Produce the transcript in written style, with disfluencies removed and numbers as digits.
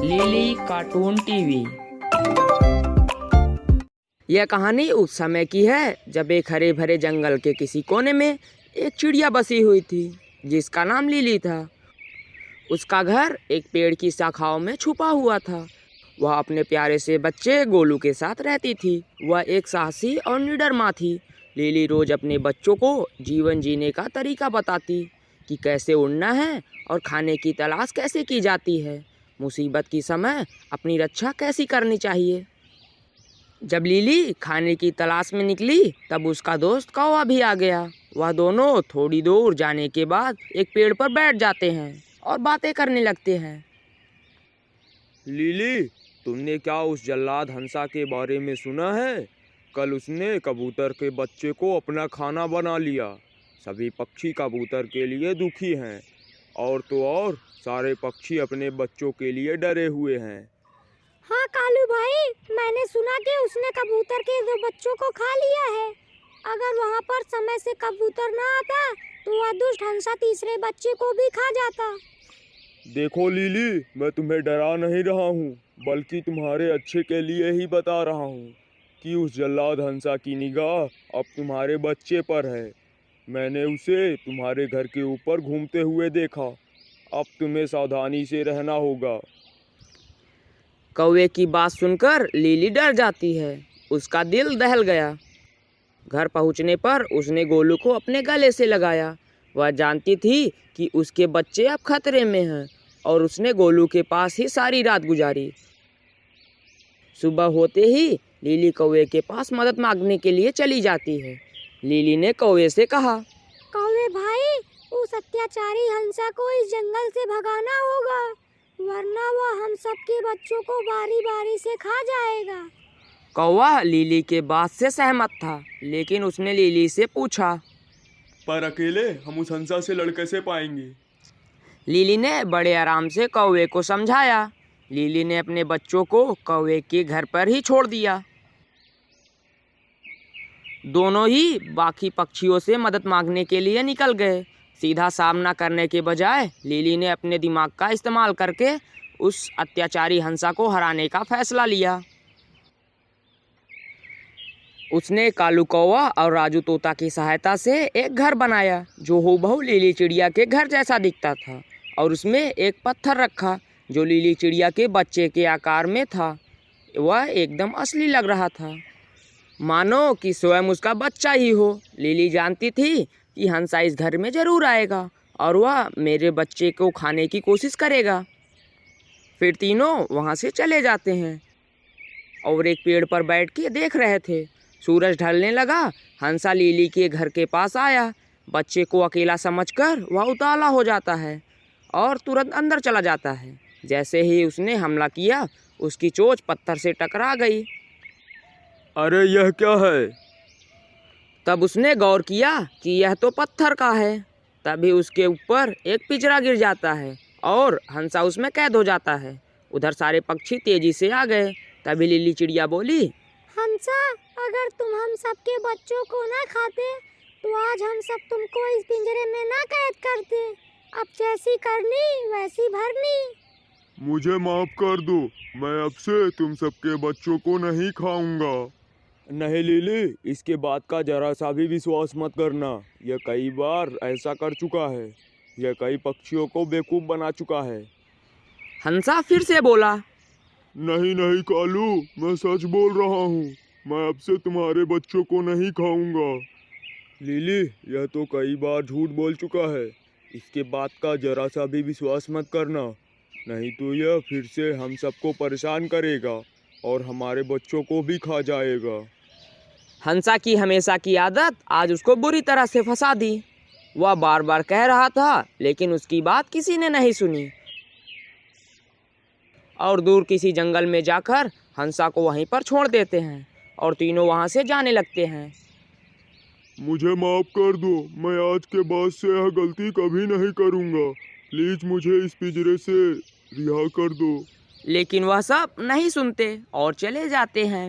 Lily cartoon TV. यह कहानी उस समय की है जब एक हरे भरे जंगल के किसी कोने में एक चिड़िया बसी हुई थी जिसका नाम लिली था। उसका घर एक पेड़ की शाखाओं में छुपा हुआ था। वह अपने प्यारे से बच्चे गोलू के साथ रहती थी। वह एक साहसी और निडर माँ थी। लिली रोज अपने बच्चों को जीवन जीने का तरीका बताती कि कैसे उड़ना है और खाने की तलाश कैसे की जाती है। मुसीबत की समय अपनी रक्षा कैसी करनी चाहिए। जब लिली खाने की तलाश में निकली तब उसका दोस्त कौवा भी आ गया। वह दोनों थोड़ी दूर जाने के बाद एक पेड़ पर बैठ जाते हैं और बातें करने लगते हैं। लिली, तुमने क्या उस जल्लाद हंसा के बारे में सुना है? कल उसने कबूतर के बच्चे को अपना खाना बना लिया। सभी पक्षी कबूतर के लिए दुखी हैं और तो और सारे पक्षी अपने बच्चों के लिए डरे हुए हैं। हाँ कालू भाई, मैंने सुना कि उसने कबूतर के 2 बच्चों को खा लिया है। अगर वहाँ पर समय से कबूतर ना आता तो वह दुष्ट हंसा तीसरे बच्चे को भी खा जाता। देखो लिली, मैं तुम्हें डरा नहीं रहा हूँ, बल्कि तुम्हारे अच्छे के लिए ही बता रहा हूँ कि उस जल्लाद हंसा की निगाह अब तुम्हारे बच्चे पर है। मैंने उसे तुम्हारे घर के ऊपर घूमते हुए देखा। अब तुम्हें सावधानी से रहना होगा। कौवे की बात सुनकर लिली डर जाती है। उसका दिल दहल गया। घर पहुंचने पर उसने गोलू को अपने गले से लगाया। वह जानती थी कि उसके बच्चे अब खतरे में हैं और उसने गोलू के पास ही सारी रात गुजारी। सुबह होते ही लिली कौवे के पास मदद मांगने के लिए चली जाती है। लिली ने कौवे से कहा, कौवे भाई, उस अत्याचारी हंसा को इस जंगल से भगाना होगा, वरना वह हम सबके बच्चों को बारी बारी से खा जाएगा। कौवा लिली के बात से सहमत था, लेकिन उसने लिली से पूछा, पर अकेले हम उस हंसा से लड़ कैसे पाएंगे? लिली ने बड़े आराम से कौवे को समझाया। लिली ने अपने बच्चों को कौवे के घर पर ही छोड़ दिया। दोनों ही बाकी पक्षियों से मदद मांगने के लिए निकल गए। सीधा सामना करने के बजाय लिली ने अपने दिमाग का इस्तेमाल करके उस अत्याचारी हंसा को हराने का फैसला लिया। उसने कालू कौवा और राजू तोता की सहायता से एक घर बनाया जो हूबहू लिली चिड़िया के घर जैसा दिखता था, और उसमें एक पत्थर रखा जो लिली चिड़िया के बच्चे के आकार में था। वह एकदम असली लग रहा था, मानो कि स्वयं उसका बच्चा ही हो। लिली जानती थी कि हंसा इस घर में ज़रूर आएगा और वह मेरे बच्चे को खाने की कोशिश करेगा। फिर तीनों वहाँ से चले जाते हैं और एक पेड़ पर बैठ के देख रहे थे। सूरज ढलने लगा। हंसा लिली के घर के पास आया। बच्चे को अकेला समझकर वह उतावला हो जाता है और तुरंत अंदर चला जाता है। जैसे ही उसने हमला किया, उसकी चोंच पत्थर से टकरा गई। अरे यह क्या है? तब उसने गौर किया कि यह तो पत्थर का है। तभी उसके ऊपर एक पिंजरा गिर जाता है और हंसा उसमें कैद हो जाता है। उधर सारे पक्षी तेजी से आ गए। तभी लिली चिड़िया बोली, हंसा, अगर तुम हम सबके बच्चों को ना खाते तो आज हम सब तुमको इस पिंजरे में ना कैद करते। अब जैसी करनी वैसी भरनी। मुझे माफ कर दो, मैं अब से तुम सबके बच्चों को नहीं खाऊंगा। नहीं लिली, इसके बात का जरा सा भी विश्वास मत करना। यह कई बार ऐसा कर चुका है। यह कई पक्षियों को बेवकूफ़ बना चुका है। हंसा फिर से बोला, नहीं नहीं कालू, मैं सच बोल रहा हूँ। मैं अब से तुम्हारे बच्चों को नहीं खाऊंगा। लिली, यह तो कई बार झूठ बोल चुका है। इसके बात का जरा सा भी विश्वास मत करना, नहीं तो यह फिर से हम सबको परेशान करेगा और हमारे बच्चों को भी खा जाएगा। हंसा की हमेशा की आदत आज उसको बुरी तरह से फंसा दी। वह बार बार कह रहा था, लेकिन उसकी बात किसी ने नहीं सुनी और दूर किसी जंगल में जाकर हंसा को वहीं पर छोड़ देते हैं और तीनों वहां से जाने लगते हैं। मुझे माफ कर दो, मैं आज के बाद से यह गलती कभी नहीं करूँगा। प्लीज़ मुझे इस पिंजरे से रिहा कर दो। लेकिन वह सब नहीं सुनते और चले जाते हैं।